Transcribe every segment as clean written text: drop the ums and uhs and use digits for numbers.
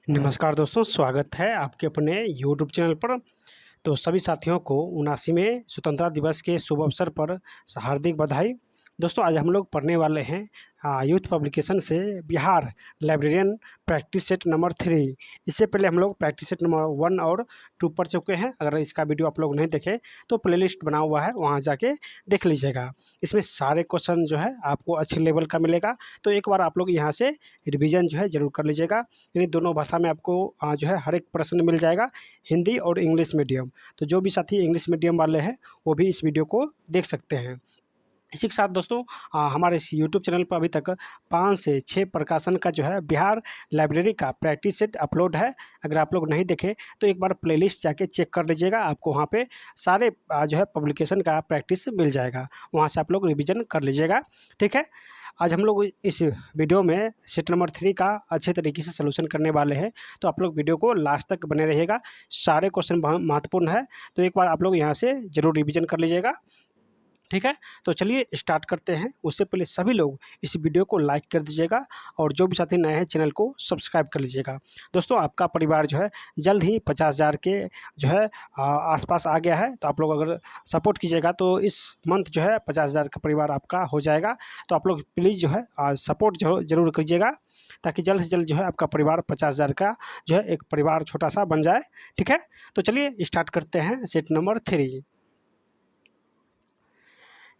नमस्कार दोस्तों, स्वागत है आपके अपने यूट्यूब चैनल पर। तो सभी साथियों को 79वें स्वतंत्रता दिवस के शुभ अवसर पर हार्दिक बधाई। दोस्तों, आज हम लोग पढ़ने वाले हैं यूथ पब्लिकेशन से Bihar librarian practice set number 3। इससे पहले हम लोग प्रैक्टिस सेट नंबर 1 और 2 पढ़ चुके हैं। अगर इसका वीडियो आप लोग नहीं देखे तो प्लेलिस्ट बना हुआ है, वहाँ जाके देख लीजिएगा। इसमें सारे क्वेश्चन जो है आपको अच्छे लेवल का मिलेगा। तो एक बार आप लोग यहाँ से रिवीजन जो है ज़रूर कर लीजिएगा। यानी दोनों भाषा में आपको जो है हर एक प्रश्न मिल जाएगा, हिंदी और इंग्लिश मीडियम। तो जो भी साथी इंग्लिश मीडियम वाले हैं वो भी इस वीडियो को देख सकते हैं। इसी के साथ दोस्तों, हमारे इस यूट्यूब चैनल पर अभी तक 5 से 6 प्रकाशन का जो है बिहार लाइब्रेरी का प्रैक्टिस सेट अपलोड है। अगर आप लोग नहीं देखें तो एक बार प्लेलिस्ट जाके चेक कर लीजिएगा, आपको वहाँ पे सारे जो है पब्लिकेशन का प्रैक्टिस मिल जाएगा। वहाँ से आप लोग रिवीजन कर लीजिएगा, ठीक है। आज हम लोग इस वीडियो में सेट नंबर 3 का अच्छे तरीके से सलूशन करने वाले हैं। तो आप लोग वीडियो को लास्ट तक बने रहिएगा, सारे क्वेश्चन बहुत महत्वपूर्ण है। तो एक बार आप लोग यहाँ से ज़रूर रिवीजन कर लीजिएगा, ठीक है। तो चलिए स्टार्ट करते हैं। उससे पहले सभी लोग इस वीडियो को लाइक कर दीजिएगा और जो भी साथी नए हैं चैनल को सब्सक्राइब कर लीजिएगा। दोस्तों, आपका परिवार जो है जल्द ही 50,000 के जो है आसपास आ गया है। तो आप लोग अगर सपोर्ट कीजिएगा तो इस मंथ जो है 50,000 का परिवार आपका हो जाएगा। तो आप लोग प्लीज़ जो है सपोर्ट ज़रूर कीजिएगा, ताकि जल्द से जल्द जो है आपका परिवार 50,000 का जो है एक परिवार छोटा सा बन जाए, ठीक है। तो चलिए स्टार्ट करते हैं सेट नंबर 3।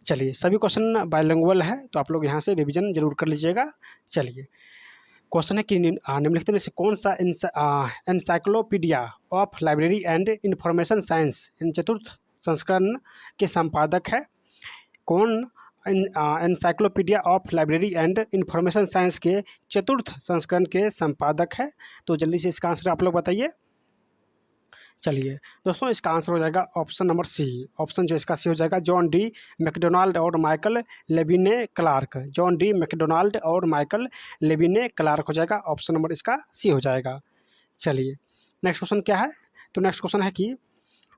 चलिए, सभी क्वेश्चन बाइलिंगुअल है, तो आप लोग यहाँ से रिवीजन जरूर कर लीजिएगा। चलिए, क्वेश्चन है कि निम्नलिखित में से कौन सा encyclopedia of library and information science इन चतुर्थ संस्करण के संपादक है? कौन encyclopedia of library and information science के चतुर्थ संस्करण के संपादक है? तो जल्दी से इसका आंसर आप लोग बताइए। चलिए दोस्तों, इसका आंसर हो जाएगा ऑप्शन नंबर सी। ऑप्शन जो इसका सी हो जाएगा, जॉन डी मैकडोनाल्ड और Michael Levine Clarke. John D McDonald और माइकल लेविने क्लार्क हो जाएगा। ऑप्शन नंबर इसका सी हो जाएगा। चलिए नेक्स्ट क्वेश्चन क्या है? तो नेक्स्ट क्वेश्चन है कि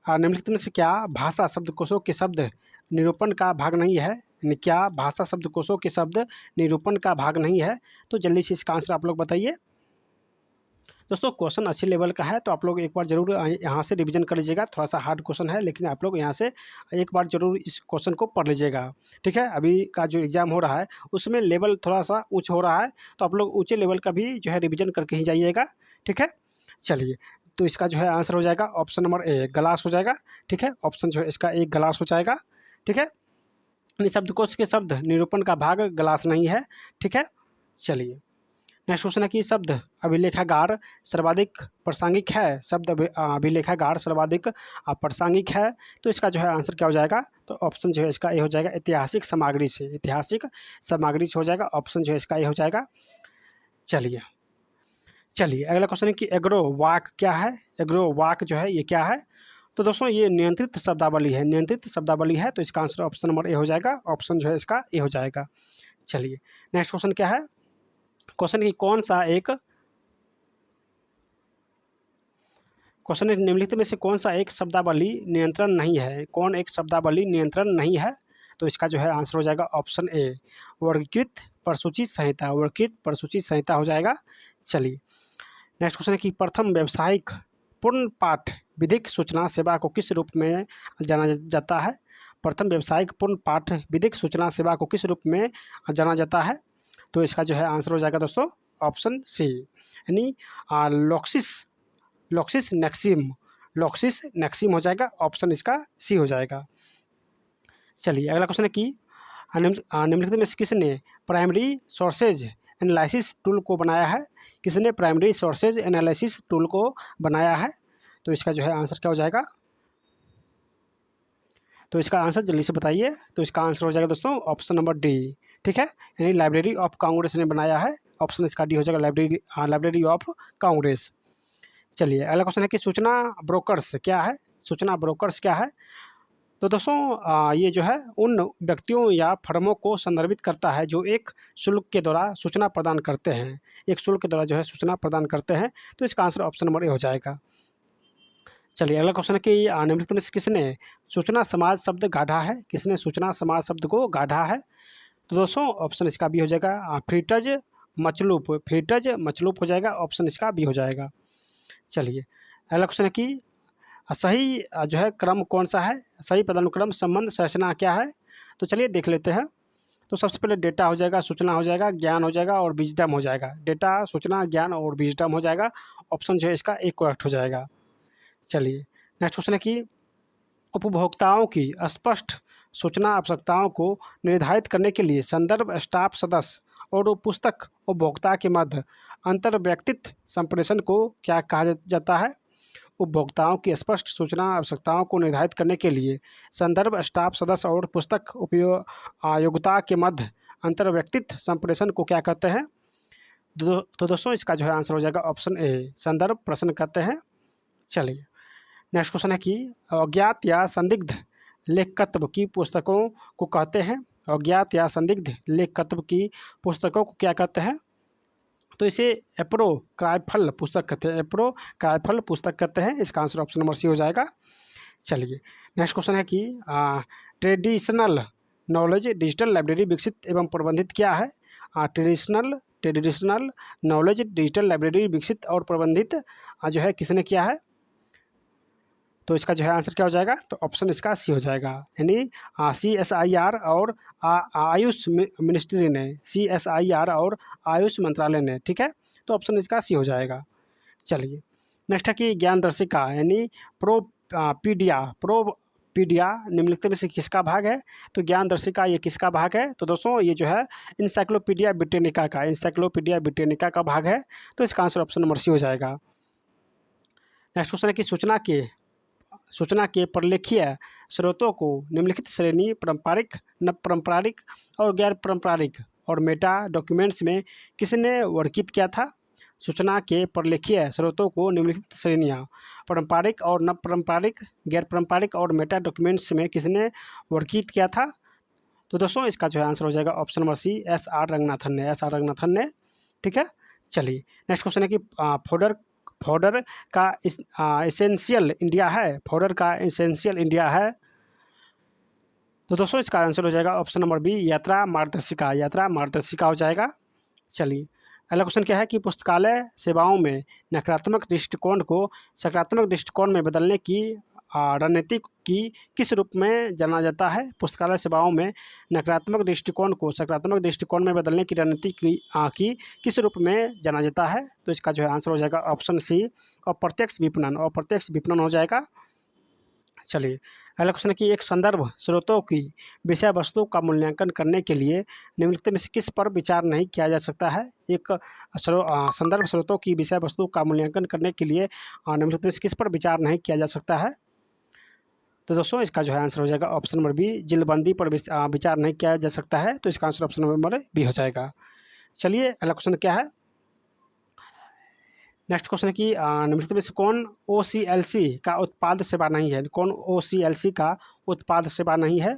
निम्नलिखित में से क्या भाषा शब्दकोशों के शब्द निरूपण का भाग नहीं है? यानी क्या भाषा शब्दकोशों के शब्द निरूपण का भाग नहीं है? तो जल्दी से इसका आंसर आप लोग बताइए। दोस्तों, क्वेश्चन अच्छे लेवल का है, तो आप लोग एक बार ज़रूर यहाँ से रिवीजन कर लीजिएगा। थोड़ा सा हार्ड क्वेश्चन है, लेकिन आप लोग यहाँ से एक बार ज़रूर इस क्वेश्चन को पढ़ लीजिएगा, ठीक है। अभी का जो एग्ज़ाम हो रहा है उसमें लेवल थोड़ा सा ऊँच हो रहा है, तो आप लोग ऊँचे लेवल का भी जो है रिवीजन करके ही जाइएगा, ठीक है। चलिए, तो इसका जो है आंसर हो जाएगा ऑप्शन नंबर ए, ग्लास हो जाएगा, ठीक है। ऑप्शन जो है इसका एक ग्लास हो जाएगा, ठीक है। यानी शब्दकोश के शब्द निरूपण का भाग ग्लास नहीं है, ठीक है। चलिए नेक्स्ट क्वेश्चन है कि शब्द अभिलेखागार सर्वाधिक प्रासंगिक है? शब्द अभिलेखागार सर्वाधिक प्रासंगिक है, तो इसका जो है आंसर क्या हो जाएगा? तो ऑप्शन जो है इसका ए हो जाएगा, ऐतिहासिक सामग्री से। ऐतिहासिक सामग्री से हो जाएगा। ऑप्शन जो है इसका ए हो जाएगा। चलिए चलिए अगला क्वेश्चन है कि एग्रो वाक क्या है? एग्रो वाक जो है ये क्या है? तो दोस्तों, ये नियंत्रित शब्दावली है। नियंत्रित शब्दावली है, तो इसका आंसर ऑप्शन नंबर ए हो जाएगा। ऑप्शन जो है इसका ए हो जाएगा। चलिए नेक्स्ट क्वेश्चन क्या है? क्वेश्चन की कौन सा एक क्वेश्चन निम्नलिखित में से कौन सा एक शब्दावली नियंत्रण नहीं है? कौन एक शब्दावली नियंत्रण नहीं है? तो इसका जो है आंसर हो जाएगा ऑप्शन ए, वर्गीकृत प्रसूची संहिता। वर्गीकृत प्रसूची संहिता हो जाएगा। चलिए नेक्स्ट क्वेश्चन है कि प्रथम व्यावसायिक पूर्ण पाठ विधिक सूचना सेवा को किस रूप में जाना जाता है? प्रथम व्यावसायिक पूर्ण पाठ विधिक सूचना सेवा को किस रूप में जाना जाता है? तो इसका जो है आंसर हो जाएगा दोस्तों ऑप्शन सी, यानी लॉक्सिस लॉक्सिस नेक्सिम। लॉक्सिस नेक्सिम हो जाएगा। ऑप्शन इसका सी हो जाएगा। चलिए अगला क्वेश्चन है कि निम्नलिखित में से किसने प्राइमरी सोर्सेज एनालिसिस टूल को बनाया है? किसने प्राइमरी सोर्सेज एनालिसिस टूल को बनाया है? तो इसका जो है आंसर क्या हो जाएगा? तो इसका आंसर जल्दी से बताइए। तो इसका आंसर हो जाएगा दोस्तों ऑप्शन नंबर डी, ठीक है। यानी लाइब्रेरी ऑफ कांग्रेस ने बनाया है। ऑप्शन इसका डी हो जाएगा, लाइब्रेरी ऑफ कांग्रेस। चलिए अगला क्वेश्चन है कि सूचना ब्रोकर्स क्या है? सूचना ब्रोकर्स क्या है? तो दोस्तों, ये जो है उन व्यक्तियों या फर्मों को संदर्भित करता है जो एक शुल्क के द्वारा सूचना प्रदान करते हैं। एक शुल्क के द्वारा जो है सूचना प्रदान करते हैं। तो इसका आंसर ऑप्शन नंबर ए हो जाएगा। चलिए अगला क्वेश्चन है कि निम्नलिखित में से किसने सूचना समाज शब्द गाढ़ा है? किसने सूचना समाज शब्द को गाढ़ा है? तो दोस्तों, ऑप्शन इसका भी हो जाएगा, फ्रीटज मचलूप, फीटज मचलूप हो जाएगा, ऑप्शन इसका बी हो जाएगा। चलिए अगला क्वेश्चन है कि सही जो है क्रम कौन सा है, सही पदानुक्रम संबंध संरचना क्या है। तो चलिए देख लेते हैं। तो सबसे पहले डेटा हो जाएगा, सूचना हो जाएगा, ज्ञान हो जाएगा और विजडम हो जाएगा। डेटा, सूचना, ज्ञान और विजडम हो जाएगा, ऑप्शन जो है इसका एक करेक्ट हो जाएगा। चलिए नेक्स्ट क्वेश्चन है कि उपभोक्ताओं की स्पष्ट सूचना आवश्यकताओं को निर्धारित करने के लिए संदर्भ स्टाफ सदस्य और पुस्तक उपभोक्ता के मध्य अंतर्व्यक्तित्व संप्रेषण को क्या कहा जाता है। उपभोक्ताओं की स्पष्ट सूचना आवश्यकताओं को निर्धारित करने के लिए संदर्भ स्टाफ सदस्य और पुस्तक उपयोगिता के मध्य अंतर्व्यक्तित्व संप्रेषण को क्या कहते हैं। तो दोस्तों इसका जो है आंसर हो जाएगा ऑप्शन ए, संदर्भ प्रश्न कहते हैं। चलिए नेक्स्ट क्वेश्चन है कि अज्ञात या संदिग्ध लेखकत्व की पुस्तकों को कहते हैं। अज्ञात या संदिग्ध लेखकत्व की पुस्तकों को क्या कहते हैं। तो इसे एप्रोक्राइफल पुस्तक कहते हैं, एप्रोक्राइफल पुस्तक कहते हैं। इसका आंसर ऑप्शन नंबर सी हो जाएगा। चलिए नेक्स्ट क्वेश्चन है कि ट्रेडिशनल नॉलेज डिजिटल लाइब्रेरी विकसित एवं प्रबंधित क्या है। ट्रेडिशनल नॉलेज डिजिटल लाइब्रेरी विकसित और प्रबंधित जो है किसने किया है। तो इसका जो है आंसर क्या हो जाएगा, तो ऑप्शन इसका सी हो जाएगा, यानी CSIR और आयुष मिनिस्ट्री ने, CSIR और आयुष मंत्रालय ने, ठीक है। तो ऑप्शन इसका सी हो जाएगा। चलिए नेक्स्ट है कि ज्ञान दर्शिका यानी प्रोपीडिया निम्नलिखित में से किसका भाग है। तो ज्ञान दर्शिका ये किसका भाग है। तो दोस्तों ये जो है इंसाइक्लोपीडिया ब्रिटेनिका का, इंसाइक्लोपीडिया ब्रिटेनिका का भाग है। तो इसका आंसर ऑप्शन नंबर सी हो जाएगा। नेक्स्ट क्वेश्चन है कि सूचना के प्रलेखीय स्रोतों को निम्नलिखित श्रेणी पारंपरिक, न पारंपरिक और गैर पारंपरिक और मेटा डॉक्यूमेंट्स में किसने वर्गीकृत किया था। सूचना के प्रलेखीय स्रोतों को निम्नलिखित श्रेणियाँ पारंपरिक और न पारंपरिक, गैर पारंपरिक और मेटा डॉक्यूमेंट्स में किसने वर्गीकृत किया था। तो दोस्तों इसका जो है आंसर हो जाएगा option number C, SR Ranganathan ने, ठीक है। चलिए नेक्स्ट क्वेश्चन है कि फोल्डर का एसेंशियल इंडिया है, फोल्डर का एसेंशियल इंडिया है। तो दोस्तों इसका आंसर हो जाएगा ऑप्शन नंबर बी, यात्रा मार्गदर्शिका हो जाएगा। चलिए अगला क्वेश्चन क्या है कि पुस्तकालय सेवाओं में नकारात्मक दृष्टिकोण को सकारात्मक दृष्टिकोण में बदलने की रणनीति की किस रूप में जाना जाता है। पुस्तकालय सेवाओं में नकारात्मक दृष्टिकोण को सकारात्मक दृष्टिकोण में बदलने की रणनीति की किस रूप में जाना जाता है। तो इसका जो है आंसर हो जाएगा ऑप्शन सी, अप्रत्यक्ष विपणन हो जाएगा। चलिए अगला क्वेश्चन है कि एक संदर्भ स्रोतों की विषय वस्तु का मूल्यांकन करने के लिए निम्नलिखित में से किस पर विचार नहीं किया जा सकता है। एक संदर्भ स्रोतों की विषय वस्तु का मूल्यांकन करने के लिए निम्नलिखित में से किस पर विचार नहीं किया जा सकता है। तो दोस्तों इसका जो है आंसर हो जाएगा ऑप्शन नंबर बी, जिल्दबंदी पर विचार नहीं किया जा सकता है। तो इसका आंसर ऑप्शन नंबर बी हो जाएगा। चलिए अगला क्वेश्चन क्या है। नेक्स्ट क्वेश्चन है कि निम्नलिखित में से कौन OCLC का उत्पाद सेवा नहीं है। कौन OCLC का उत्पाद सेवा नहीं है।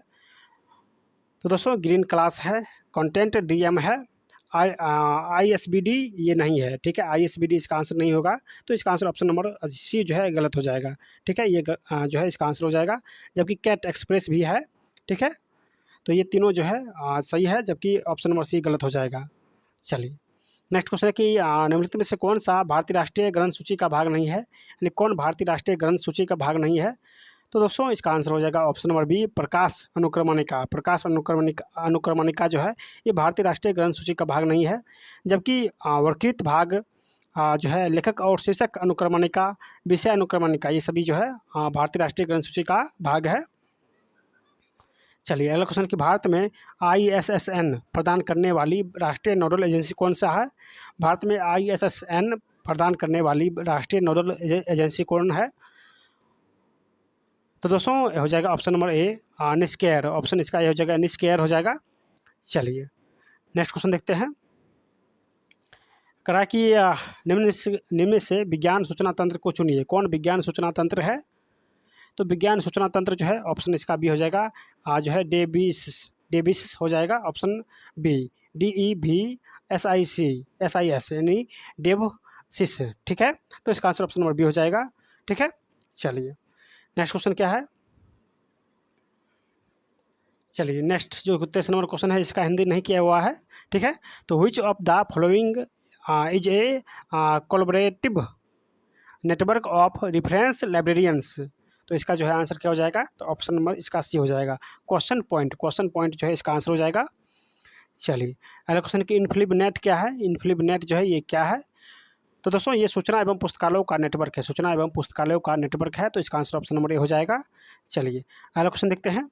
तो दोस्तों ग्रीन क्लास है, कंटेंट DM है, ISBD ये नहीं है, ठीक है। ISBD इसका आंसर नहीं होगा। तो इसका आंसर ऑप्शन नंबर सी जो है गलत हो जाएगा, ठीक है। ये जो है इसका आंसर हो जाएगा। जबकि कैट एक्सप्रेस भी है, ठीक है। तो ये तीनों जो है सही है, जबकि ऑप्शन नंबर सी गलत हो जाएगा। चलिए नेक्स्ट क्वेश्चन है कि निम्नलिखित में से कौन सा भारतीय राष्ट्रीय ग्रंथ सूची का भाग नहीं है, यानी कौन भारतीय राष्ट्रीय ग्रंथ सूची का भाग नहीं है। तो दोस्तों इसका आंसर हो जाएगा ऑप्शन नंबर बी, प्रकाश अनुक्रमणिका जो है ये भारतीय राष्ट्रीय ग्रंथ सूची का भाग नहीं है। जबकि वर्गीकृत भाग जो है लेखक और शीर्षक अनुक्रमणिका, विषय अनुक्रमणिका, ये सभी जो है भारतीय राष्ट्रीय ग्रंथ सूची का भाग है। चलिए अगला क्वेश्चन कि भारत में ISSN प्रदान करने वाली राष्ट्रीय नोडल एजेंसी कौन सा है। भारत में ISSN प्रदान करने वाली राष्ट्रीय नोडल एजेंसी कौन है। तो दोस्तों हो जाएगा option number A, NISCAIR, option इसका ये हो जाएगा, निस्केयर हो जाएगा। चलिए नेक्स्ट क्वेश्चन देखते हैं। करा कि निम्न से विज्ञान सूचना तंत्र को चुनिए। कौन विज्ञान सूचना तंत्र है। तो विज्ञान सूचना तंत्र जो है ऑप्शन इसका बी हो जाएगा, जो है डेबिस हो जाएगा, ऑप्शन बी, DEVSIS यानी डेवसिस, ठीक है। तो इसका आंसर ऑप्शन नंबर बी हो जाएगा, ठीक है। चलिए नेक्स्ट क्वेश्चन क्या है। चलिए नेक्स्ट जो 23 नंबर क्वेश्चन है इसका हिंदी नहीं किया हुआ है, ठीक है। तो which of the following is a collaborative network of reference librarians. तो इसका जो है आंसर क्या हो जाएगा, तो ऑप्शन नंबर इसका सी हो जाएगा। क्वेश्चन पॉइंट जो है इसका आंसर हो जाएगा। चलिए अगला क्वेश्चन कि इनफ्लिब नेट क्या है। इनफ्लिब नेट जो है ये क्या है, तो दोस्तों ये सूचना एवं पुस्तकालयों का नेटवर्क है। सूचना एवं पुस्तकालयों का नेटवर्क है, तो इसका आंसर ऑप्शन नंबर ए हो जाएगा। चलिए अगला क्वेश्चन देखते हैं।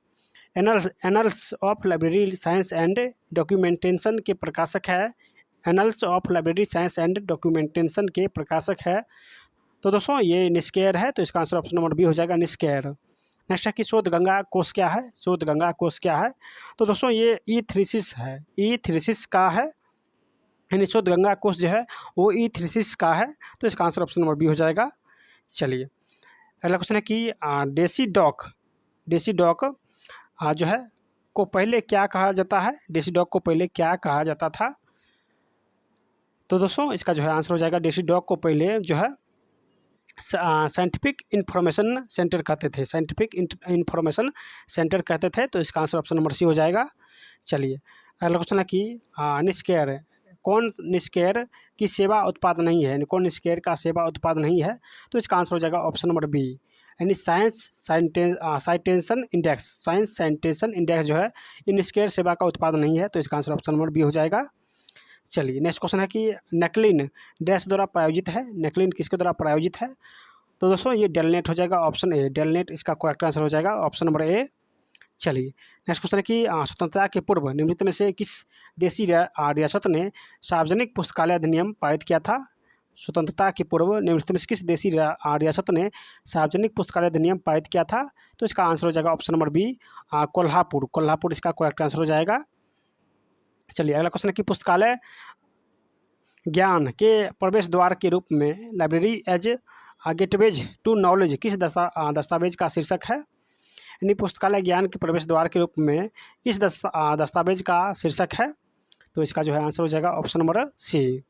Annuls of library science and documentation के प्रकाशक है। Annuls of library science and documentation के प्रकाशक है, तो दोस्तों ये निस्केयर है, तो इसका आंसर ऑप्शन नंबर बी हो जाएगा, निस्केयर। नेक्स्ट है कि शोध गंगा कोश क्या है। शोध गंगा कोश क्या है, तो दोस्तों ये ई थ्रीसिस है, ई थ्रीसिस का है, यानी शोध गंगा कोश जो है वो ई थ्रीसिस का है, तो इसका आंसर ऑप्शन नंबर बी हो जाएगा। चलिए अगला क्वेश्चन है कि देसी डॉग जो है को पहले क्या कहा जाता है। देसी डॉग को पहले क्या कहा जाता था, तो दोस्तों इसका जो है आंसर हो जाएगा, देसी डॉग को पहले जो है साइंटिफिक इंफॉर्मेशन सेंटर कहते थे। साइंटिफिक इंफॉर्मेशन सेंटर कहते थे, तो इसका आंसर ऑप्शन नंबर सी हो जाएगा। चलिए अगला क्वेश्चन है कि निस्केयर कौन निस्केयर की सेवा उत्पाद नहीं है, यानी कौन निस्केयर का सेवा उत्पाद नहीं है, तो इसका आंसर हो जाएगा ऑप्शन नंबर बी, यानी साइटेंशन इंडेक्स जो है ये निस्केयर सेवा का उत्पाद नहीं है, तो इसका आंसर ऑप्शन नंबर बी हो जाएगा। चलिए नेक्स्ट क्वेश्चन है कि नेक्लिन डैश द्वारा प्रायोजित है। नेक्लिन किसके द्वारा प्रायोजित है, तो दोस्तों ये डेलनेट हो जाएगा, ऑप्शन ए, डेलनेट इसका करेक्ट आंसर हो जाएगा, ऑप्शन नंबर ए। चलिए नेक्स्ट क्वेश्चन है कि स्वतंत्रता के पूर्व निम्नलिखित में से किस देशी रियासत ने सार्वजनिक पुस्तकालय अधिनियम पारित किया था। स्वतंत्रता के पूर्व निम्नलिखित में से किस देशी रियासत ने सार्वजनिक पुस्तकालय अधिनियम पारित किया था, तो इसका आंसर हो जाएगा ऑप्शन नंबर बी, कोल्हापुर इसका करेक्ट आंसर हो जाएगा। चलिए अगला क्वेश्चन है कि पुस्तकालय ज्ञान के प्रवेश द्वार के रूप में library as gateways to knowledge किस दस्तावेज का शीर्षक है। यानी पुस्तकालय ज्ञान के प्रवेश द्वार के रूप में किस दस्तावेज का शीर्षक है, तो इसका जो है आंसर हो जाएगा ऑप्शन नंबर सी,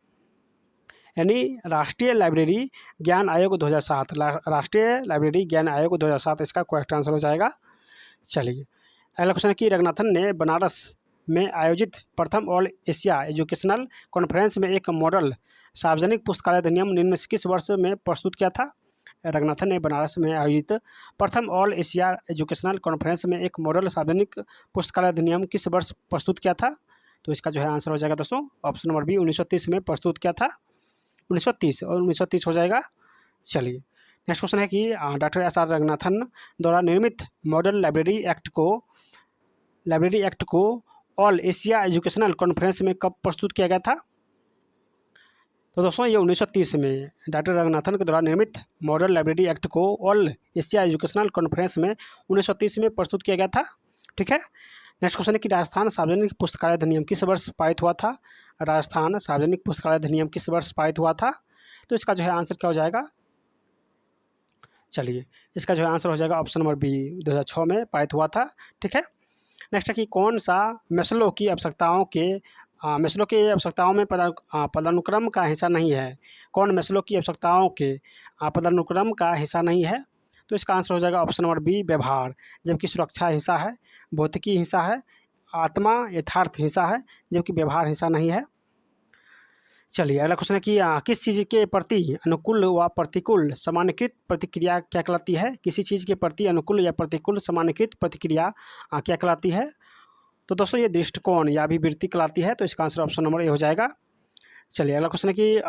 यानी राष्ट्रीय लाइब्रेरी ज्ञान आयोग 2007। राष्ट्रीय लाइब्रेरी ज्ञान आयोग 2007 इसका करेक्ट आंसर हो जाएगा। चलिए अगला क्वेश्चन है कि रंगनाथन ने बनारस में आयोजित प्रथम ऑल एशिया एजुकेशनल कॉन्फ्रेंस में एक मॉडल सार्वजनिक पुस्तकालय अधिनियम निम्न में से किस वर्ष में प्रस्तुत किया था। रंगनाथन ने बनारस में आयोजित प्रथम ऑल एशिया एजुकेशनल कॉन्फ्रेंस में एक मॉडल सार्वजनिक पुस्तकालय अधिनियम किस वर्ष प्रस्तुत किया था, तो इसका जो है आंसर हो जाएगा दोस्तों ऑप्शन नंबर बी, 1930 में प्रस्तुत किया था, 1930 और 1930 हो जाएगा। चलिए नेक्स्ट क्वेश्चन है कि डॉक्टर एस.आर. रंगनाथन द्वारा निर्मित मॉडल लाइब्रेरी एक्ट को ऑल एशिया एजुकेशनल कॉन्फ्रेंस में कब प्रस्तुत किया गया था, तो दोस्तों ये 1930 में डॉक्टर रंगनाथन के द्वारा निर्मित मॉडल लाइब्रेरी एक्ट को ऑल एशिया एजुकेशनल कॉन्फ्रेंस में 1930 में प्रस्तुत किया गया था, ठीक है। नेक्स्ट क्वेश्चन है कि राजस्थान सार्वजनिक पुस्तकालय अधिनियम किस वर्ष पारित हुआ था। राजस्थान सार्वजनिक पुस्तकालय अधिनियम किस वर्ष पारित हुआ था, तो इसका जो है आंसर क्या हो जाएगा। चलिए इसका जो है आंसर हो जाएगा ऑप्शन नंबर बी, 2006 में पारित हुआ था, ठीक है। नेक्स्ट है कि कौन सा मैस्लो की आवश्यकताओं में पदानुक्रम का हिस्सा नहीं है। कौन मैस्लो की आवश्यकताओं के पदानुक्रम का हिस्सा नहीं है, तो इसका आंसर हो जाएगा ऑप्शन नंबर बी, व्यवहार, जबकि सुरक्षा हिस्सा है, भौतिकी हिस्सा है, आत्मा यथार्थ हिस्सा है, जबकि व्यवहार हिस्सा नहीं है। चलिए अगला क्वेश्चन है कि किस चीज़ के प्रति अनुकूल व प्रतिकूल सामान्यकृत प्रतिक्रिया क्या कहलाती है। किसी चीज़ के प्रति अनुकूल या प्रतिकूल सामान्यकृत प्रतिक्रिया क्या कहलाती है, तो दोस्तों ये दृष्टिकोण या अभिवृत्ति कहलाती है, तो इसका आंसर ऑप्शन नंबर ए हो जाएगा। चलिए अगला क्वेश्चन है कि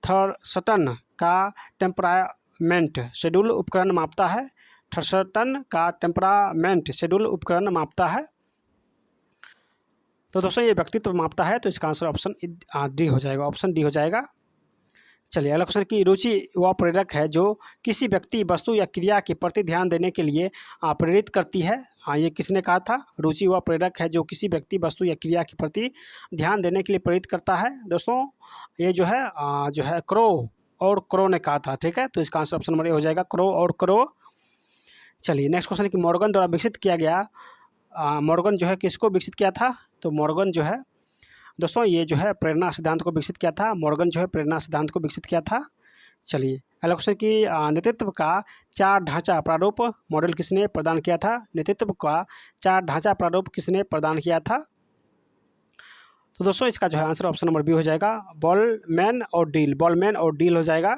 थर्स्टन का टेम्परामेंट शेड्यूल उपकरण मापता है। थर्स्टन का टेम्परामेंट शेड्यूल उपकरण मापता है, तो दोस्तों ये व्यक्तित्व मापता है, तो इसका आंसर ऑप्शन डी हो जाएगा, ऑप्शन डी हो जाएगा। चलिए अगला क्वेश्चन की रुचि वह प्रेरक है जो किसी व्यक्ति वस्तु या क्रिया के प्रति ध्यान देने के लिए प्रेरित करती है। ये किसने कहा था, रुचि वह प्रेरक है जो किसी व्यक्ति वस्तु या क्रिया के प्रति ध्यान देने के लिए प्रेरित करता है। दोस्तों ये जो है क्रो ने कहा था, ठीक है, तो इसका आंसर ऑप्शन नंबर ए हो जाएगा, क्रो। चलिए नेक्स्ट क्वेश्चन कि मॉर्गन द्वारा विकसित किया गया मॉर्गन जो है किसको विकसित किया था, तो मॉर्गन जो है दोस्तों ये जो है प्रेरणा सिद्धांत को विकसित किया था। मॉर्गन जो है प्रेरणा सिद्धांत को विकसित किया था। चलिए अगला क्वेश्चन की नेतृत्व का 4 ढांचा प्रारूप मॉडल किसने प्रदान किया था? नेतृत्व का 4 ढांचा प्रारूप किसने प्रदान किया था? तो दोस्तों इसका जो है आंसर ऑप्शन नंबर बी हो जाएगा, बॉलमैन और डील। बॉलमैन और डील हो जाएगा।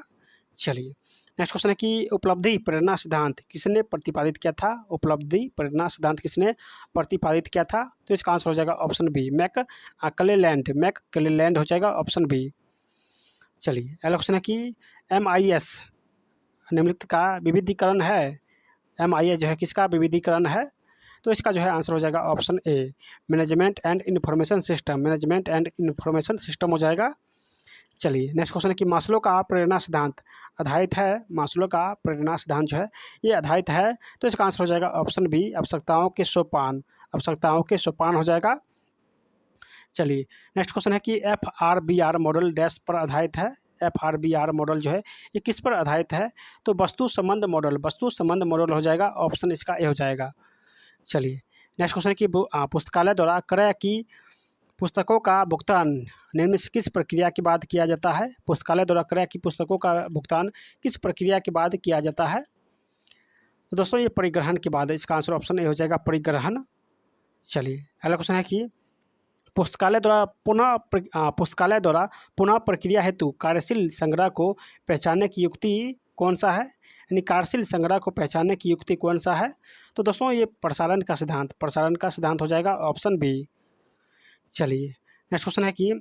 चलिए नेक्स्ट क्वेश्चन है कि उपलब्धि प्रेरणा सिद्धांत किसने प्रतिपादित किया था? उपलब्धि प्रेरणा सिद्धांत किसने प्रतिपादित किया था? तो इसका आंसर हो जाएगा ऑप्शन बी, मैक क्लेलैंड हो जाएगा ऑप्शन बी। चलिए अगला क्वेश्चन है कि MIS निम्नलिखित का विविधीकरण है। MIS जो है किसका विविधीकरण है? तो इसका जो है आंसर हो जाएगा option A, management and information system. Management and information system हो जाएगा। चलिए नेक्स्ट क्वेश्चन है कि मास्लो का प्रेरणा सिद्धांत आधारित है। मास्लो का प्रेरणा सिद्धांत जो है ये आधारित है। तो इसका आंसर हो जाएगा ऑप्शन बी, आवश्यकताओं के सोपान। आवश्यकताओं के सोपान हो जाएगा। चलिए नेक्स्ट क्वेश्चन है कि FRBR मॉडल डैश पर आधारित है। FRBR मॉडल जो है ये किस पर आधारित है? तो वस्तु संबंध मॉडल। वस्तु संबंध मॉडल हो जाएगा। ऑप्शन इसका ए हो जाएगा। चलिए नेक्स्ट क्वेश्चन है कि पुस्तकालय द्वारा क्रय की पुस्तकों का भुगतान निम्न में से किस प्रक्रिया के बाद किया जाता है? पुस्तकालय द्वारा क्रय की पुस्तकों का भुगतान किस प्रक्रिया के बाद किया जाता है? तो दोस्तों ये परिग्रहण के बाद। इसका आंसर ऑप्शन ए हो जाएगा, परिग्रहण। चलिए अगला क्वेश्चन है कि पुस्तकालय द्वारा पुनः प्रक्रिया हेतु कार्यशील संग्रह को पहचानने की युक्ति कौन सा है? यानी कार्यशील संग्रह को पहचानने की युक्ति कौन सा है? तो दोस्तों ये प्रसारण का सिद्धांत हो जाएगा ऑप्शन बी। चलिए नेक्स्ट क्वेश्चन है कि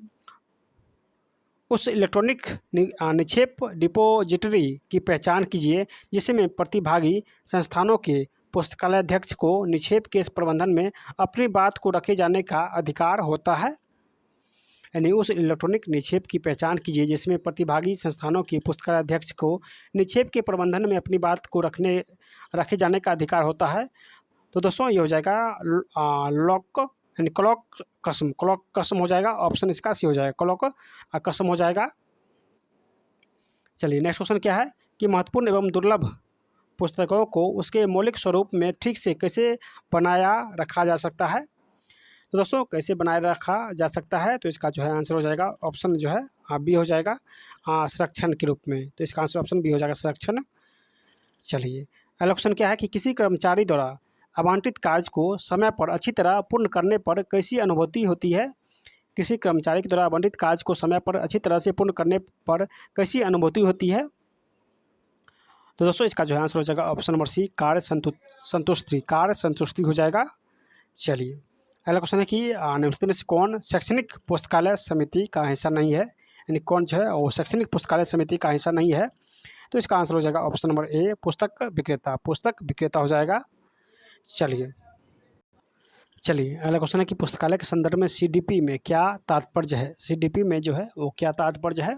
उस इलेक्ट्रॉनिक निक्षेप डिपॉजिटरी की पहचान कीजिए जिसमें प्रतिभागी संस्थानों के पुस्तकालय अध्यक्ष को निक्षेप के प्रबंधन में अपनी बात को रखे जाने का अधिकार होता है। यानी उस इलेक्ट्रॉनिक निक्षेप की पहचान कीजिए जिसमें प्रतिभागी संस्थानों के पुस्तकालय अध्यक्ष को निक्षेप के प्रबंधन में अपनी बात को रखे जाने का अधिकार होता है। तो दोस्तों ये हो जाएगा क्लॉक कसम हो जाएगा। ऑप्शन इसका सी हो जाएगा, क्लॉक कसम हो जाएगा। चलिए नेक्स्ट क्वेश्चन क्या है कि महत्वपूर्ण एवं दुर्लभ पुस्तकों को उसके मौलिक स्वरूप में ठीक से कैसे बनाया रखा जा सकता है? तो दोस्तों कैसे बनाए रखा जा सकता है? तो इसका जो है आंसर हो जाएगा ऑप्शन जो है बी हो जाएगा, संरक्षण के रूप में। तो इसका आंसर ऑप्शन बी हो जाएगा, संरक्षण। चलिए अगला क्वेश्चन क्या है कि किसी कर्मचारी द्वारा आवंटित कार्य को समय पर अच्छी तरह पूर्ण करने पर कैसी अनुभूति होती है? किसी कर्मचारी के द्वारा आवंटित कार्य को समय पर अच्छी तरह से पूर्ण करने पर कैसी अनुभूति होती है? तो दोस्तों इसका जो है आंसर हो जाएगा ऑप्शन नंबर सी, कार्य संतुष्टि हो जाएगा। चलिए अगला क्वेश्चन है कि निम्नलिखित में से कौन शैक्षणिक पुस्तकालय समिति का हिस्सा नहीं है? यानी कौन जो है वो शैक्षणिक पुस्तकालय समिति का हिस्सा नहीं है? तो इसका आंसर हो जाएगा ऑप्शन नंबर ए, पुस्तक विक्रेता हो जाएगा। चलिए अगला क्वेश्चन है कि पुस्तकालय के संदर्भ में CDP में क्या तात्पर्य है? CDP में जो है वो क्या तात्पर्य है?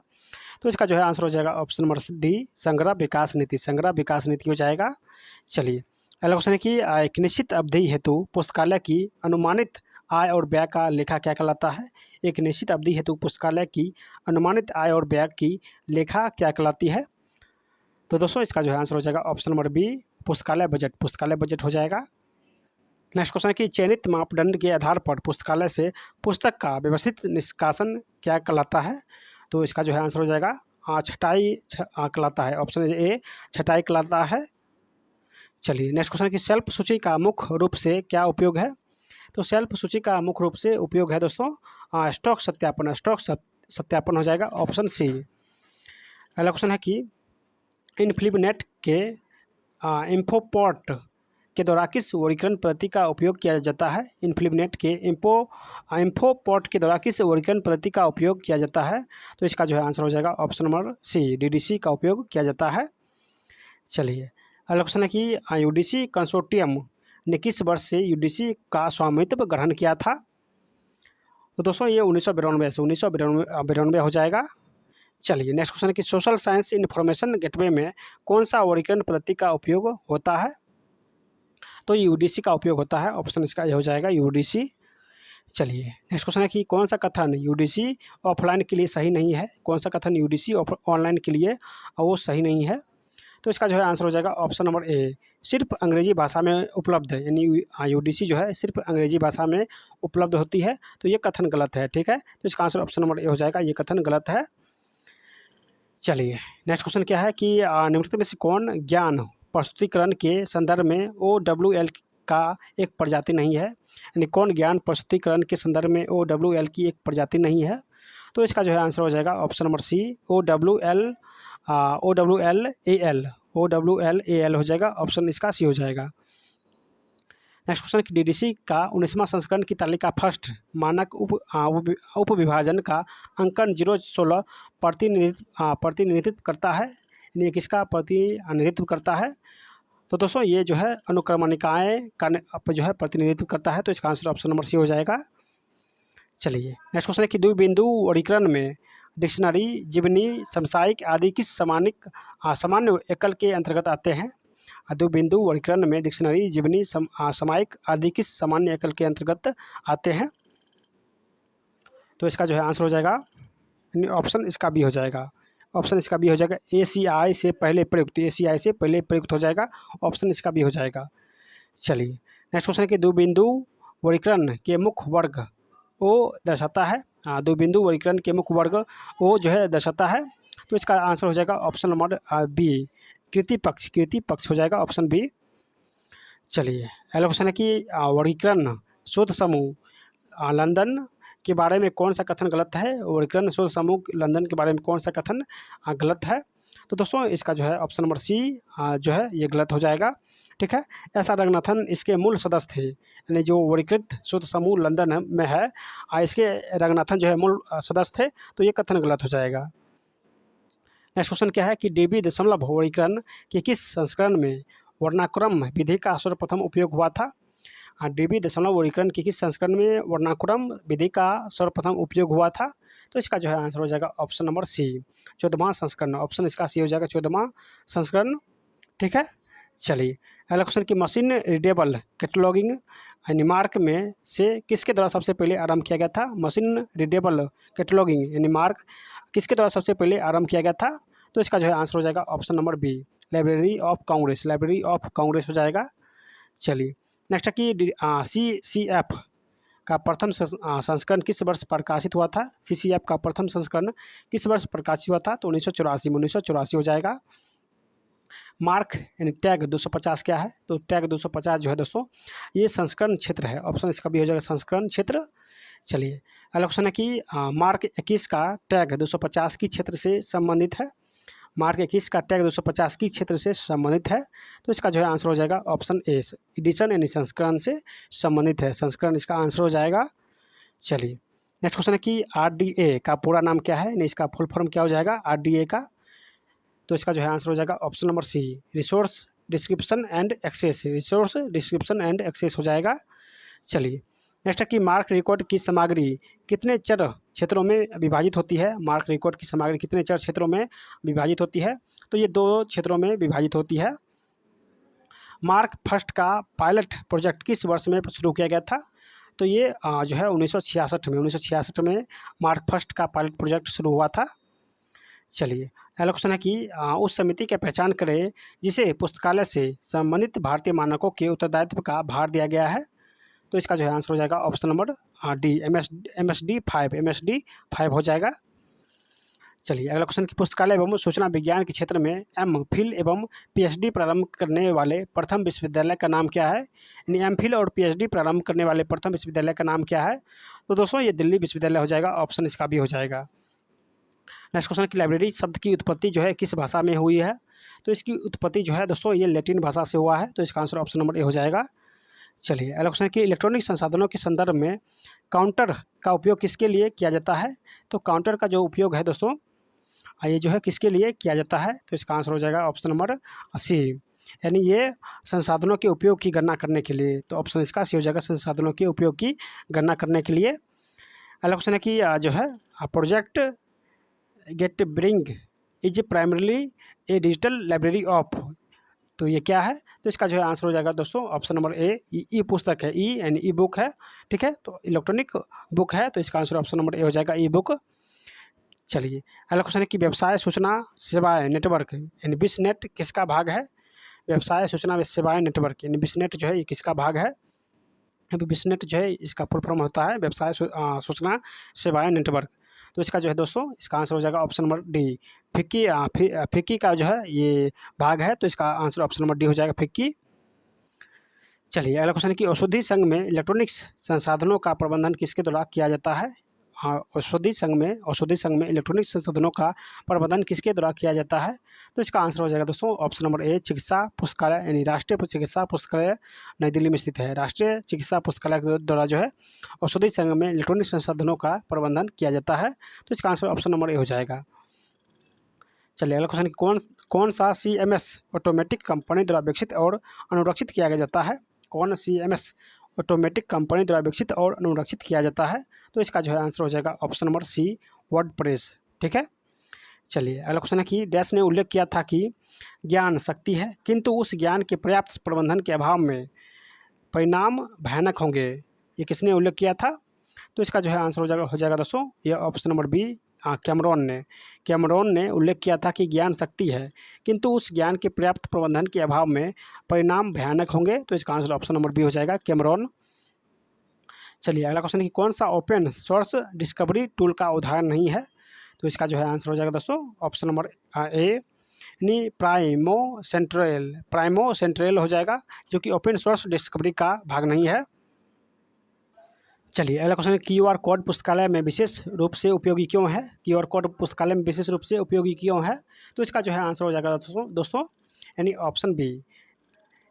तो इसका जो है आंसर हो जाएगा ऑप्शन नंबर डी, संग्रह विकास नीति हो जाएगा। चलिए अगला क्वेश्चन है कि एक निश्चित अवधि हेतु पुस्तकालय की अनुमानित आय और व्यय का लेखा क्या कहलाता है? एक निश्चित अवधि हेतु पुस्तकालय की अनुमानित आय और व्यय की लेखा क्या कहलाती है? तो दोस्तों इसका जो है आंसर हो जाएगा ऑप्शन नंबर बी, पुस्तकालय बजट हो जाएगा। नेक्स्ट क्वेश्चन है कि चयनित मापदंड के आधार पर पुस्तकालय से पुस्तक का व्यवस्थित निष्कासन क्या कहलाता है? तो इसका जो है आंसर हो जाएगा छटाई कहलाता है। ऑप्शन ए, छटाई कहलाता है। चलिए नेक्स्ट क्वेश्चन है कि सेल्फ सूची का मुख्य रूप से क्या उपयोग है? तो सेल्फ सूची का मुख्य रूप से उपयोग है दोस्तों स्टॉक सत्यापन हो जाएगा, ऑप्शन सी। अगला क्वेश्चन है कि इन्फिलिनेट के इन्फोपॉट के द्वारा किस वर्गीकरण पद्धति का उपयोग किया जाता है? इन्फिलिनेट के इन्फोपॉट के द्वारा किस वर्गीकरण पद्धति का उपयोग किया जाता है? तो इसका जो है आंसर हो जाएगा ऑप्शन नंबर सी, DDC का उपयोग किया जाता है। चलिए अगला क्वेश्चन है कि UDC कंसोर्टियम ने किस वर्ष से UDC का स्वामित्व ग्रहण किया था? तो दोस्तों ये 1992 हो जाएगा। चलिए नेक्स्ट क्वेश्चन है कि सोशल साइंस इन्फॉर्मेशन गेटवे में कौन सा वर्गीकरण पद्धति का उपयोग होता है? तो UDC का उपयोग होता है। ऑप्शन इसका ये हो जाएगा, UDC। चलिए नेक्स्ट क्वेश्चन है कि कौन सा कथन UDC ऑफलाइन के लिए सही नहीं है? कौन सा कथन UDC ऑनलाइन के लिए वो सही नहीं है? तो इसका जो है आंसर हो जाएगा ऑप्शन नंबर ए, सिर्फ अंग्रेजी भाषा में उपलब्ध है। यानी UDC जो है सिर्फ अंग्रेजी भाषा में उपलब्ध होती है। तो ये कथन गलत है, ठीक है। तो इसका आंसर ऑप्शन नंबर ए हो जाएगा, ये कथन गलत है। चलिए नेक्स्ट क्वेश्चन क्या है कि निम्नलिखित में से कौन ज्ञान प्रस्तुतिकरण के संदर्भ में OWL का एक प्रजाति नहीं है, यानी कौन ज्ञान प्रस्तुतिकरण के संदर्भ में OWL की एक प्रजाति नहीं है। तो इसका जो है आंसर हो जाएगा option number C, OWL OWLAL हो जाएगा, ऑप्शन इसका सी हो जाएगा। नेक्स्ट क्वेश्चन कि DDC का 19वां संस्करण की तालिका फर्स्ट मानक उप विभाजन का अंकन 016 प्रतिनिधित्व करता है, यानी ये किसका प्रतिनिधित्व करता है। तो दोस्तों ये जो है अनुक्रमणिकाएँ का जो है प्रतिनिधित्व करता है, तो इसका आंसर ऑप्शन नंबर सी हो जाएगा। चलिए नेक्स्ट क्वेश्चन है कि द्विबिंदु वर्गीकरण में डिक्शनरी, जीवनी, समसामयिक आदि किस सामान्य एकल के अंतर्गत आते हैं। द्विबिंदु वर्गीकरण में डिक्शनरी, जीवनी, सामयिक आदि किस सामान्य एकल के अंतर्गत आते हैं। तो इसका जो है आंसर हो जाएगा, ऑप्शन इसका बी हो जाएगा, ऑप्शन इसका बी हो जाएगा। ACI से पहले प्रयुक्त, ACI से पहले प्रयुक्त हो जाएगा, ऑप्शन इसका बी हो जाएगा। चलिए नेक्स्ट क्वेश्चन है कि द्विबिंदु वर्गीकरण के मुख्य वर्ग ओ दर्शाता है। द्विबिंदु वर्गीकरण के मुख्य वर्ग ओ जो है दर्शाता है, तो इसका आंसर हो जाएगा ऑप्शन नंबर बी, कृति पक्ष हो जाएगा, ऑप्शन बी। चलिए अगला क्वेश्चन है कि वर्गीकरण शोध समूह लंदन के बारे में कौन सा कथन गलत है। वर्गीकरण शोध समूह लंदन के बारे में कौन सा कथन गलत है। तो दोस्तों इसका जो है ऑप्शन नंबर सी जो है ये गलत हो जाएगा, ठीक है। ऐसा रंगनाथन इसके मूल सदस्य थे, यानी जो वर्गीकृत शोध समूह लंदन में है इसके रंगनाथन जो है मूल सदस्य थे, तो ये कथन गलत हो जाएगा। नेक्स्ट क्वेश्चन क्या है कि DB दशमलव वर्गीकरण के किस संस्करण में वर्णानुक्रम विधि का सर्वप्रथम उपयोग हुआ था। DB दशमलव वर्गीकरण के किस संस्करण में वर्णानुक्रम विधि का सर्वप्रथम उपयोग हुआ था। तो इसका जो है आंसर हो जाएगा ऑप्शन नंबर सी, 14वां संस्करण, ऑप्शन इसका सी हो जाएगा, 14वां संस्करण, ठीक है। चलिए अगला क्वेश्चन की मशीन रीडेबल कैटलॉगिंग यानी मार्क में से किसके द्वारा सबसे पहले आरंभ किया गया था। मशीन रीडेबल कैटलॉगिंग यानी मार्क किसके द्वारा सबसे पहले आरंभ किया गया था। तो इसका जो है आंसर हो जाएगा option number B, Library of Congress हो जाएगा। चलिए नेक्स्ट है कि CCF का प्रथम संस्करण किस वर्ष प्रकाशित हुआ था। CCF का प्रथम संस्करण किस वर्ष प्रकाशित हुआ था। तो 1984 हो जाएगा। मार्क यानी टैग 250 क्या है। तो टैग 250 जो है दोस्तों ये संस्करण क्षेत्र है, ऑप्शन इसका भी हो जाएगा संस्करण क्षेत्र। चलिए अगला क्वेश्चन है कि मार्क 21 का टैग 250 की क्षेत्र से संबंधित है। मार्क 21 का टैग 250 की क्षेत्र से संबंधित है, तो इसका जो है आंसर हो जाएगा ऑप्शन ए, एडिशन यानी संस्करण से संबंधित है, संस्करण इसका आंसर हो जाएगा। चलिए नेक्स्ट क्वेश्चन है कि RDA का पूरा नाम क्या है, इसका फुल फॉर्म क्या हो जाएगा RDA का। तो इसका जो है आंसर हो जाएगा option number C, resource description and access हो जाएगा। चलिए नेक्स्ट है कि मार्क रिकॉर्ड की सामग्री कितने चर क्षेत्रों में विभाजित होती है। मार्क रिकॉर्ड की सामग्री कितने चर क्षेत्रों में विभाजित होती है। तो ये 2 क्षेत्रों में विभाजित होती है। मार्क फर्स्ट का पायलट प्रोजेक्ट किस वर्ष में शुरू किया गया था। तो ये जो है 1966 में मार्क फर्स्ट का पायलट प्रोजेक्ट शुरू हुआ था। चलिए अगला क्वेश्चन है कि उस समिति की पहचान करें जिसे पुस्तकालय से संबंधित भारतीय मानकों के उत्तरदायित्व का भार दिया गया है। तो इसका जो है आंसर हो जाएगा ऑप्शन नंबर डी, MSD 5 हो जाएगा। चलिए अगला क्वेश्चन कि पुस्तकालय एवं सूचना विज्ञान के क्षेत्र में MPhil एवं PhD प्रारंभ करने वाले प्रथम विश्वविद्यालय का नाम क्या है। यानी MPhil और PhD प्रारंभ करने वाले प्रथम विश्वविद्यालय का नाम क्या है। तो दोस्तों ये दिल्ली विश्वविद्यालय हो जाएगा, ऑप्शन इसका भी हो जाएगा। नेक्स्ट क्वेश्चन की लाइब्रेरी शब्द की उत्पत्ति जो है किस भाषा में हुई है। तो इसकी उत्पत्ति जो है दोस्तों ये लैटिन भाषा से हुआ है, तो इसका आंसर ऑप्शन नंबर ए हो जाएगा। चलिए अगला क्वेश्चन कि इलेक्ट्रॉनिक संसाधनों के संदर्भ में काउंटर का उपयोग किसके लिए किया जाता है। तो काउंटर का जो उपयोग है दोस्तों ये जो है किसके लिए किया जाता है। तो इसका आंसर हो जाएगा ऑप्शन नंबर सी, यानी ये संसाधनों के उपयोग की गणना करने के लिए। तो ऑप्शन इसका सी हो जाएगा, संसाधनों के उपयोग की गणना करने के लिए। अगला क्वेश्चन है कि जो है Project Gutenberg is primarily a digital library of. तो ये क्या है। तो इसका जो है आंसर हो जाएगा दोस्तों ऑप्शन नंबर ए, ई पुस्तक है, ई यानी ई बुक है, ठीक है। तो इलेक्ट्रॉनिक बुक है, तो इसका आंसर ऑप्शन नंबर ए हो जाएगा, ई बुक। चलिए अगला क्वेश्चन है कि व्यवसाय सूचना सेवाएं नेटवर्क यानी विस्नेट किसका भाग है। व्यवसाय सूचना सेवाएं नेटवर्क यानी विस्नेट जो है ये किसका भाग है। विस्नेट जो है इसका फुल फॉर्म होता है व्यवसाय सूचना सेवाएं नेटवर्क। तो इसका जो है दोस्तों इसका आंसर हो जाएगा ऑप्शन नंबर डी। फिक्की का जो है ये भाग है, तो इसका आंसर ऑप्शन नंबर डी हो जाएगा फिक्की। चलिए अगला क्वेश्चन है कि औषधि संघ में इलेक्ट्रॉनिक्स संसाधनों का प्रबंधन किसके द्वारा किया जाता है। हाँ, औषधि संघ में इलेक्ट्रॉनिक संसाधनों का प्रबंधन किसके द्वारा किया जाता है। तो इसका आंसर हो जाएगा दोस्तों ऑप्शन नंबर ए चिकित्सा पुस्तकालय, यानी राष्ट्रीय चिकित्सा पुस्तकालय नई दिल्ली में स्थित है। राष्ट्रीय चिकित्सा पुस्तकालय के द्वारा जो है औषधि संघ में इलेक्ट्रॉनिक संसाधनों का प्रबंधन किया जाता है। तो इसका आंसर ऑप्शन नंबर ए हो जाएगा। चलिए अगला क्वेश्चन कौन सा CMS ऑटोमेटिक कंपनी द्वारा विकसित और अनुरक्षित किया जाता है। कौन CMS ऑटोमेटिक कंपनी द्वारा विकसित और अनुरक्षित किया जाता है। तो इसका जो है आंसर हो जाएगा ऑप्शन नंबर सी वर्डप्रेस। ठीक है। चलिए अगला क्वेश्चन है कि डैश ने उल्लेख किया था कि ज्ञान शक्ति है, किंतु उस ज्ञान के पर्याप्त प्रबंधन के अभाव में परिणाम भयानक होंगे। ये किसने उल्लेख किया था। तो इसका जो है आंसर हो जाएगा दोस्तों ये ऑप्शन नंबर बी कैमरॉन ने उल्लेख किया था कि ज्ञान शक्ति है, किंतु उस ज्ञान के पर्याप्त प्रबंधन के अभाव में परिणाम भयानक होंगे। तो इसका आंसर ऑप्शन नंबर बी हो जाएगा कैमरॉन। चलिए अगला क्वेश्चन है कि कौन सा ओपन सोर्स डिस्कवरी टूल का उदाहरण नहीं है। तो इसका जो है आंसर हो जाएगा दोस्तों ऑप्शन नंबर ए यानी प्राइमो सेंट्रल हो जाएगा, जो कि ओपन सोर्स डिस्कवरी का भाग नहीं है। चलिए अगला क्वेश्चन है QR कोड पुस्तकालय में विशेष रूप से उपयोगी क्यों है। QR कोड पुस्तकालय में विशेष रूप से उपयोगी क्यों है। तो इसका जो है आंसर हो जाएगा दोस्तों यानी ऑप्शन बी,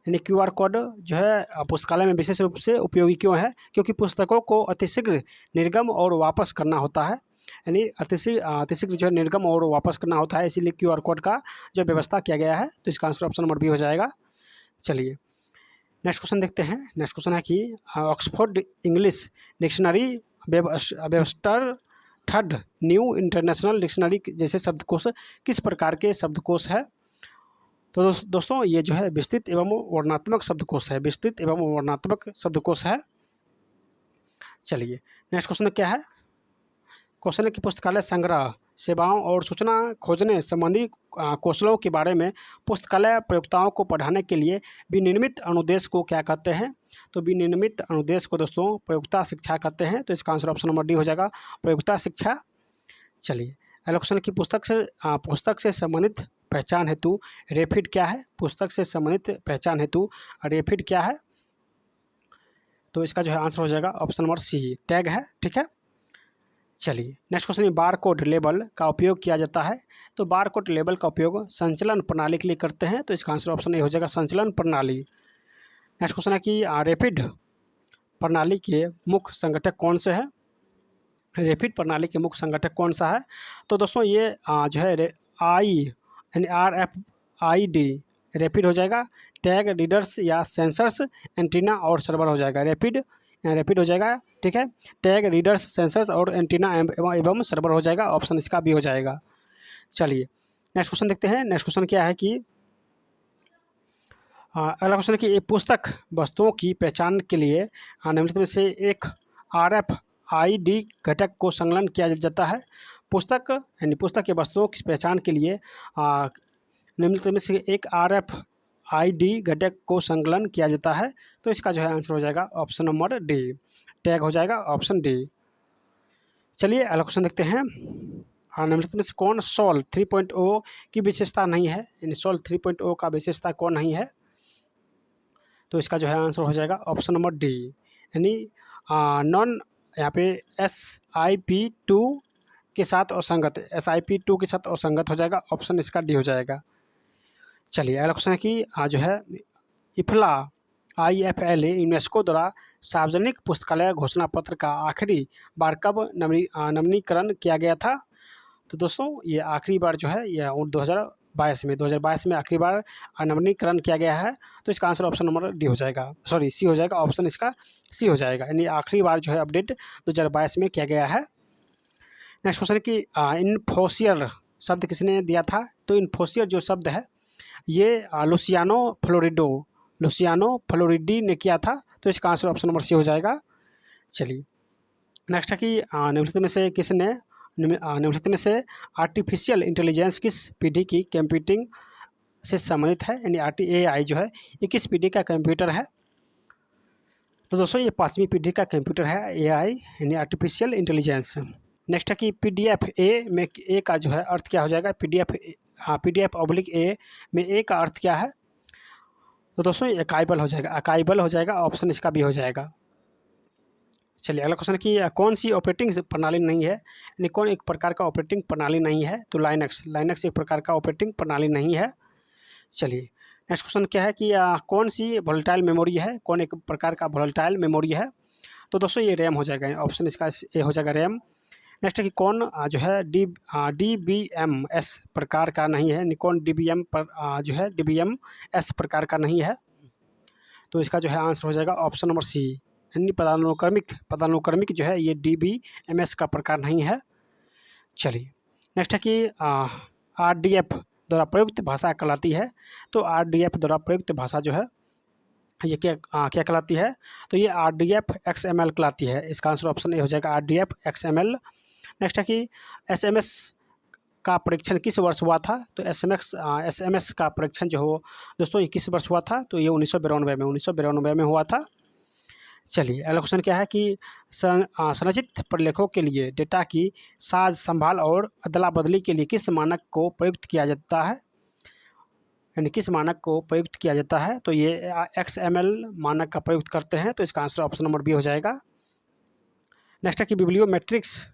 यानी QR कोड जो है पुस्तकालय में विशेष रूप से उपयोगी क्यों है, क्योंकि पुस्तकों को अतिशीघ्र निर्गम और वापस करना होता है, यानी अतिशीघ्र जो है निर्गम और वापस करना होता है, इसीलिए QR कोड का जो व्यवस्था किया गया है। तो इसका आंसर ऑप्शन नंबर बी हो जाएगा। चलिए नेक्स्ट क्वेश्चन देखते हैं। नेक्स्ट क्वेश्चन है कि Oxford English dictionary Webster third new international dictionary जैसे शब्दकोश किस प्रकार के शब्दकोश है। तो दोस्तों ये जो है विस्तृत एवं वर्णनात्मक शब्दकोश है। चलिए नेक्स्ट क्वेश्चन क्या है। क्वेश्चन है कि पुस्तकालय संग्रह सेवाओं और सूचना खोजने संबंधी कौशलों के बारे में पुस्तकालय प्रयोक्ताओं को पढ़ाने के लिए विनिर्मित अनुदेश को क्या कहते हैं। तो विनिर्मित अनुदेश को दोस्तों प्रयोक्ता शिक्षा कहते हैं। तो इसका आंसर ऑप्शन नंबर डी हो जाएगा प्रयोक्ता शिक्षा। चलिए अगला क्वेश्चन की पुस्तक से संबंधित पहचान हेतु रेफिड क्या है। पुस्तक से संबंधित पहचान हेतु रेफिड क्या है। तो इसका जो है आंसर हो जाएगा ऑप्शन नंबर सी टैग है। ठीक है। चलिए next question bar code label का उपयोग किया जाता है। तो बार कोड लेबल का उपयोग संचलन प्रणाली के लिए करते हैं। तो इसका आंसर ऑप्शन ए हो जाएगा संचलन प्रणाली। नेक्स्ट क्वेश्चन है कि रैपिड प्रणाली के मुख्य संगठक कौन से हैं। रैपिड प्रणाली के मुख्य संगठक कौन सा है। तो दोस्तों ये जो है यानी RFID रैपिड हो जाएगा। टैग रीडर्स या सेंसर्स एंटीना और सर्वर हो जाएगा। रैपिड हो जाएगा। ठीक है। टैग रीडर्स सेंसर्स और एंटीना एवं सर्वर हो जाएगा। ऑप्शन इसका भी हो जाएगा। चलिए नेक्स्ट क्वेश्चन देखते हैं। नेक्स्ट क्वेश्चन क्या है कि अगला क्वेश्चन है कि पुस्तक वस्तुओं की पहचान के लिए निम्नलिखित में से एक RFID घटक को संलग्न किया जाता है। पुस्तक यानी पुस्तक के वस्तुओं की पहचान के लिए निम्नलिखित में से एक RFID घटक को संलग्न किया जाता है। तो इसका जो है आंसर हो जाएगा ऑप्शन नंबर डी टैग हो जाएगा ऑप्शन डी। चलिए अगला क्वेश्चन देखते हैं। निम्नलिखित में से कौन सोल 3.0 की विशेषता नहीं है, यानी सोल 3.0 का विशेषता कौन नहीं है। तो इसका जो है आंसर हो जाएगा ऑप्शन नंबर डी, यानी नॉन यहाँ पे SIP2 के साथ असंगत SIP2 के साथ असंगत हो जाएगा। ऑप्शन इसका डी हो जाएगा। चलिए अगला क्वेश्चन है कि जो है IFLA यूनेस्को द्वारा सार्वजनिक पुस्तकालय घोषणा पत्र का आखिरी बार कब नवीनीकरण किया गया था। तो दोस्तों ये आखिरी बार जो है यह 2022 में आखिरी बार नवीनीकरण किया गया है। तो इसका आंसर ऑप्शन नंबर डी हो जाएगा, सॉरी सी हो जाएगा। ऑप्शन इसका सी हो जाएगा, यानी आखिरी बार जो है अपडेट 2022 में किया गया है। नेक्स्ट क्वेश्चन कि इन्फोसियर शब्द किसने दिया था। तो इन्फोसियर जो शब्द है ये लुसियानो फ्लोरिडी ने किया था। तो इसका आंसर ऑप्शन नंबर सी हो जाएगा। चलिए नेक्स्ट है कि निम्नलिखित में से आर्टिफिशियल इंटेलिजेंस किस पीढ़ी की कंप्यूटिंग से संबंधित है, यानी AI जो है ये किस पीढ़ी का कंप्यूटर है। तो दोस्तों ये 5वीं पीढ़ी का कंप्यूटर है AI, यानी आर्टिफिशियल इंटेलिजेंस। नेक्स्ट है कि PDF ए में ए का जो है अर्थ क्या हो जाएगा, PDF ऑब्लिक ए में ए का अर्थ क्या है, तो दोस्तों अकाइबल हो जाएगा, अकाइबल हो जाएगा, ऑप्शन इसका भी हो जाएगा। चलिए अगला क्वेश्चन कि कौन सी ऑपरेटिंग प्रणाली नहीं है, यानी कौन एक प्रकार का ऑपरेटिंग प्रणाली नहीं है, तो लाइनक्स एक प्रकार का ऑपरेटिंग प्रणाली नहीं है। चलिए नेक्स्ट क्वेश्चन क्या है कि कौन सी वोलेटाइल मेमोरी है, कौन एक प्रकार का वोलेटाइल मेमोरी है, तो दोस्तों ये रैम हो जाएगा, ऑप्शन इसका ए हो जाएगा रैम। नेक्स्ट है कि कौन जो है DBMS प्रकार का नहीं है, निकॉन DBM पर जो है DBMS प्रकार का नहीं है, तो इसका जो है आंसर हो जाएगा ऑप्शन नंबर सी, यानी पदानुक्रमिक जो है ये DBMS का प्रकार नहीं है। चलिए नेक्स्ट है कि RDF द्वारा प्रयुक्त भाषा कहलाती है, तो RDF द्वारा प्रयुक्त भाषा जो है ये क्या कहलाती है, तो ये RDF XML कहलाती है, इसका आंसर ऑप्शन ए हो जाएगा RDF XML। नेक्स्ट है कि SMS का परीक्षण किस वर्ष हुआ था, तो SMS का परीक्षण जो हो दोस्तों ये किस वर्ष हुआ था, तो ये 1992 में हुआ था। चलिए अगला क्वेश्चन क्या है कि संरचित प्रलेखों के लिए डेटा की साज संभाल और अदला बदली के लिए किस मानक को प्रयुक्त किया जाता है, यानी किस मानक को प्रयुक्त किया जाता है, तो ये XML मानक का प्रयुक्त करते हैं, तो इसका आंसर ऑप्शन नंबर बी हो जाएगा। नेक्स्ट है कि बिब्लियोमेट्रिक्स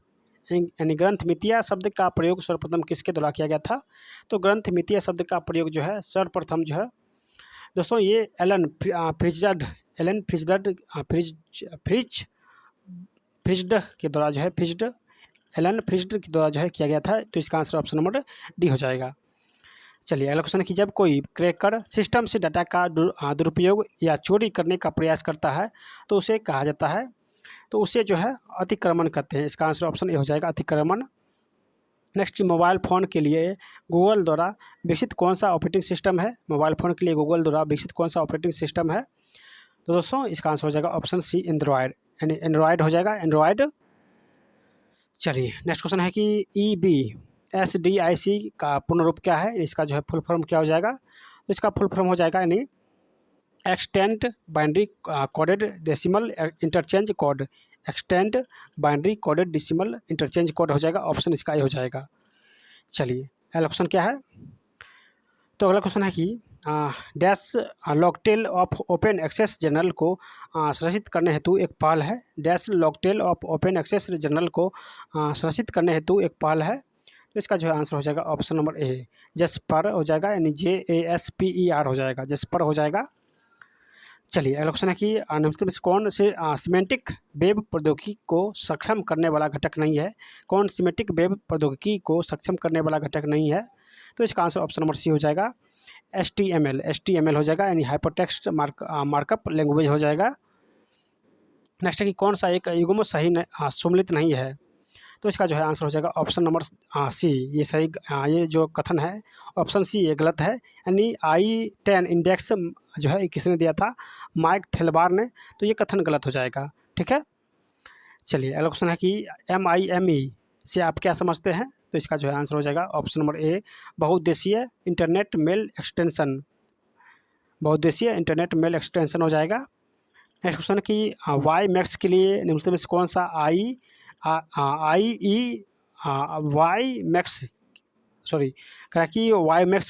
यानी ग्रंथमितीय शब्द का प्रयोग सर्वप्रथम किसके द्वारा किया गया था, तो ग्रंथमितीय शब्द का प्रयोग जो है सर्वप्रथम जो है दोस्तों ये एलन फ्रिज्ड के द्वारा जो है एलन फ्रिज्ड के द्वारा जो है किया गया था, तो इसका आंसर ऑप्शन नंबर डी हो जाएगा। चलिए अगला क्वेश्चन है कि जब कोई क्रैकर सिस्टम से डाटा का दुरुपयोग या चोरी करने का प्रयास करता है तो उसे कहा जाता है, तो उसे जो है अतिक्रमण कहते हैं, इसका आंसर ऑप्शन ए हो जाएगा अतिक्रमण। नेक्स्ट मोबाइल फ़ोन के लिए गूगल द्वारा विकसित कौन सा ऑपरेटिंग सिस्टम है, मोबाइल फ़ोन के लिए गूगल द्वारा विकसित कौन सा ऑपरेटिंग सिस्टम है, तो दोस्तों इसका आंसर हो जाएगा ऑप्शन सी एंड्रॉयड, यानी एंड्रॉयड हो जाएगा एंड्रॉयड। चलिए नेक्स्ट क्वेश्चन है कि EBSDIC का पूर्ण रूप क्या है, इसका जो है फुल फॉर्म क्या हो जाएगा, तो इसका फुल फॉर्म हो जाएगा यानी extend binary coded decimal interchange code, extend binary coded decimal interchange code हो जाएगा, ऑप्शन इसका ए हो जाएगा। चलिए अगला क्वेश्चन क्या है, तो अगला क्वेश्चन है कि dash long tail of open access journal को संरक्षित करने हेतु एक पहल है, dash long tail of open access journal को संरक्षित करने हेतु एक पहल है, तो इसका जो है आंसर हो जाएगा ऑप्शन नंबर ए जेस्पर हो जाएगा, यानी JASPER हो जाएगा, जेस्पर हो जाएगा। चलिए अगला क्वेश्चन है कि निम्नलिखित में से कौन से सिमेंटिक वेब प्रौद्योगिकी को सक्षम करने वाला घटक नहीं है, कौन सिमेंटिक वेब प्रौद्योगिकी को सक्षम करने वाला घटक नहीं है, तो इसका आंसर ऑप्शन नंबर सी हो जाएगा HTML हो जाएगा, यानी हाइपरटेक्स्ट मार्कअप लैंग्वेज हो जाएगा। नेक्स्ट है कि कौन सा एक युग्म सही सम्मिलित नहीं है, तो इसका जो है आंसर हो जाएगा ऑप्शन नंबर सी, ये सही ये जो कथन है ऑप्शन सी ये गलत है, यानी I10 इंडेक्स जो है किसने दिया था, माइक थेलबार ने, तो ये कथन गलत हो जाएगा, ठीक है। चलिए अगला क्वेश्चन है कि MIME से आप क्या समझते हैं, तो इसका जो है आंसर हो जाएगा ऑप्शन नंबर ए बहुउद्देशीय इंटरनेट मेल एक्सटेंशन, बहुउद्देशीय इंटरनेट मेल एक्सटेंशन हो जाएगा। नेक्स्ट क्वेश्चन है कि WiMAX के लिए निम्नलिखित में से कौन सा WiMAX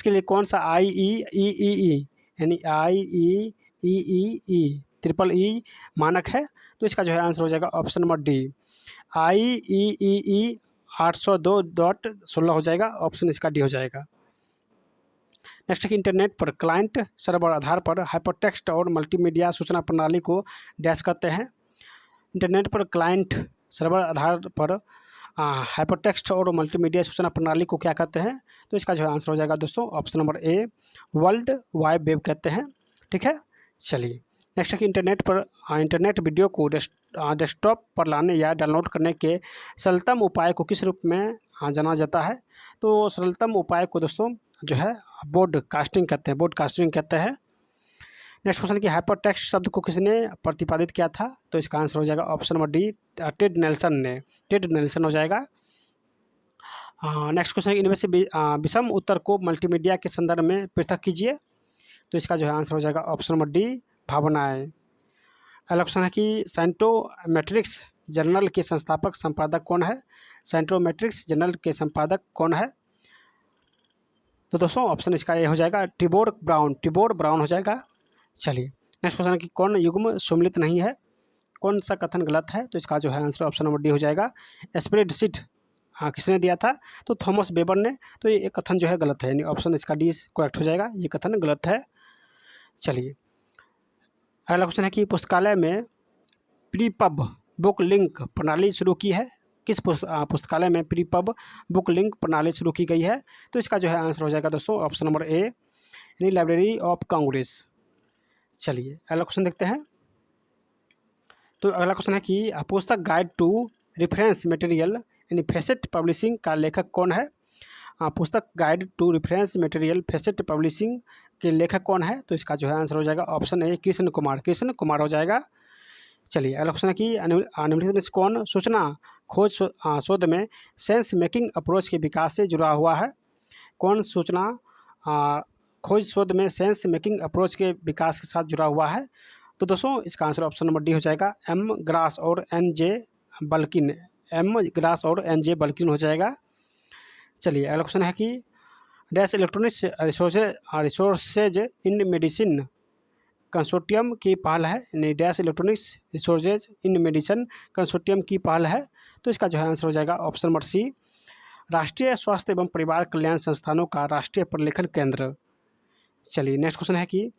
के लिए कौन सा IEEE यानी IEEE EEE मानक है, तो इसका जो है आंसर हो जाएगा ऑप्शन नंबर डी IEEE 802.16 हो जाएगा, ऑप्शन इसका डी हो जाएगा। नेक्स्ट है इंटरनेट पर क्लाइंट सर्वर आधार पर हाइपरटेक्स्ट और मल्टीमीडिया सूचना प्रणाली को डैश करते हैं, इंटरनेट पर क्लाइंट सर्वर आधार पर हाइपरटेक्स्ट और मल्टीमीडिया सूचना प्रणाली को क्या कहते हैं, तो इसका जो है आंसर हो जाएगा दोस्तों option number a world wide web कहते हैं, ठीक है। चलिए नेक्स्ट है कि इंटरनेट वीडियो को डेस्कटॉप पर लाने या डाउनलोड करने के सरलतम उपाय को किस रूप में जाना जाता है, तो सरलतम उपाय को दोस्तों जो है ब्रॉडकास्टिंग कहते हैं। नेक्स्ट क्वेश्चन कि हाइपरटेक्स्ट शब्द को किसने प्रतिपादित किया था, तो इसका आंसर हो जाएगा option number D Ted Nelson हो जाएगा। नेक्स्ट क्वेश्चन इनमें से विषम उत्तर को मल्टीमीडिया के संदर्भ में पृथक कीजिए, तो इसका जो है आंसर हो जाएगा ऑप्शन नंबर डी भावनाएं। अगला क्वेश्चन है कि साइंटोमेट्रिक्स जर्नल के संस्थापक संपादक कौन है, साइंट्रोमेट्रिक्स जर्नल के संपादक कौन है? तो दोस्तों ऑप्शन इसका ये हो जाएगा टिबोर ब्राउन हो जाएगा। चलिए नेक्स्ट क्वेश्चन है कि कौन युग्म सम्मिलित नहीं है? कौन सा कथन गलत है? तो इसका जो है आंसर ऑप्शन नंबर डी हो जाएगा स्प्रेडशीट। हाँ, किसने दिया था? तो थॉमस वेबर ने। तो ये कथन जो है गलत है, यानी ऑप्शन इसका डी करेक्ट हो जाएगा, ये कथन गलत है। चलिए अगला क्वेश्चन है कि पुस्तकालय में प्रीपब बुक लिंक प्रणाली शुरू की है? किस पुस्तकालय में प्रीपब बुक लिंक प्रणाली शुरू की गई है? तो इसका जो है आंसर हो जाएगा दोस्तों ऑप्शन नंबर ए, यानी लाइब्रेरी ऑफ कांग्रेस। चलिए अगला क्वेश्चन देखते हैं। तो अगला क्वेश्चन है कि पुस्तक गाइड टू रेफरेंस मटेरियल यानी फैसेट पब्लिशिंग का लेखक कौन है? पुस्तक guide to reference material Facet Publishing के लेखक कौन है? तो इसका जो है आंसर हो जाएगा ऑप्शन ए कृष्ण कुमार हो जाएगा। चलिए अगला क्वेश्चन है कि निम्नलिखित में से कौन सूचना खोज शोध में सेंस मेकिंग अप्रोच के विकास से जुड़ा हुआ है? कौन सूचना खोज शोध में सेंस मेकिंग अप्रोच के विकास के साथ जुड़ा हुआ है? तो दोस्तों इसका आंसर ऑप्शन नंबर डी हो जाएगा एम ग्रास और एन जे बल्किन हो जाएगा। चलिए अगला क्वेश्चन है कि dash electronics resources in medicine consortium की पहल है, यानी dash electronics resources in medicine consortium की पहल है। तो इसका जो है आंसर हो जाएगा ऑप्शन नंबर सी राष्ट्रीय स्वास्थ्य एवं परिवार कल्याण संस्थानों का राष्ट्रीय प्रलेखन केंद्र। चलिए नेक्स्ट क्वेश्चन है कि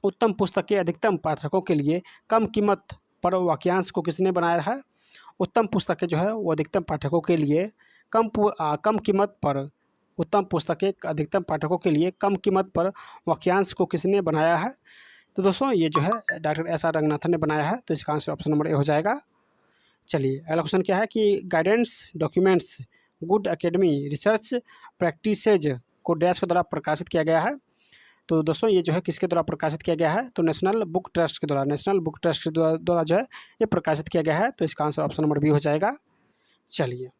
उत्तम पुस्तक के अधिकतम पाठकों के लिए कम कीमत पर वाक्यांश को किसने बनाया है? उत्तम पुस्तकें जो है वो अधिकतम पाठकों के लिए कम कीमत पर उत्तम पुस्तकें अधिकतम पाठकों के लिए कम कीमत पर वाक्यांश को किसने बनाया है? तो दोस्तों ये जो है डॉक्टर एस आर रंगनाथन ने बनाया है। तो इसका आंसर ऑप्शन नंबर ए हो जाएगा। चलिए अगला क्वेश्चन क्या है कि guidance documents good academy research practices को डैश के द्वारा प्रकाशित किया गया है? तो दोस्तों ये जो है किसके द्वारा प्रकाशित किया गया है? तो नेशनल बुक ट्रस्ट के द्वारा जो है ये प्रकाशित किया गया है। तो इसका आंसर ऑप्शन नंबर बी हो जाएगा। चलिए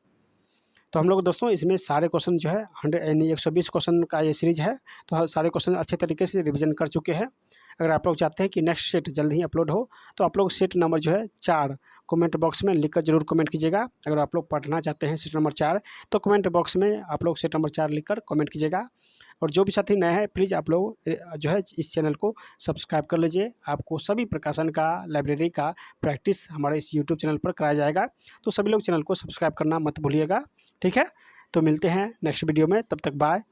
तो हम लोग दोस्तों इसमें सारे क्वेश्चन जो है 120 क्वेश्चन का ये सीरीज है, तो सारे क्वेश्चन अच्छे तरीके से रिवीजन कर चुके हैं। अगर आप लोग चाहते हैं कि नेक्स्ट सेट जल्द ही अपलोड हो तो आप लोग सेट नंबर जो है 4 कमेंट बॉक्स में लिखकर जरूर कमेंट कीजिएगा। अगर आप लोग पढ़ना चाहते हैं सेट नंबर 4 तो कमेंट बॉक्स में आप लोग सेट नंबर 4 लिखकर कमेंट कीजिएगा। और जो भी साथी नए हैं प्लीज़ आप लोग जो है इस चैनल को सब्सक्राइब कर लीजिए। आपको सभी प्रकाशन का लाइब्रेरी का प्रैक्टिस हमारे इस यूट्यूब चैनल पर कराया जाएगा, तो सभी लोग चैनल को सब्सक्राइब करना मत भूलिएगा। ठीक है, तो मिलते हैं नेक्स्ट वीडियो में, तब तक बाय।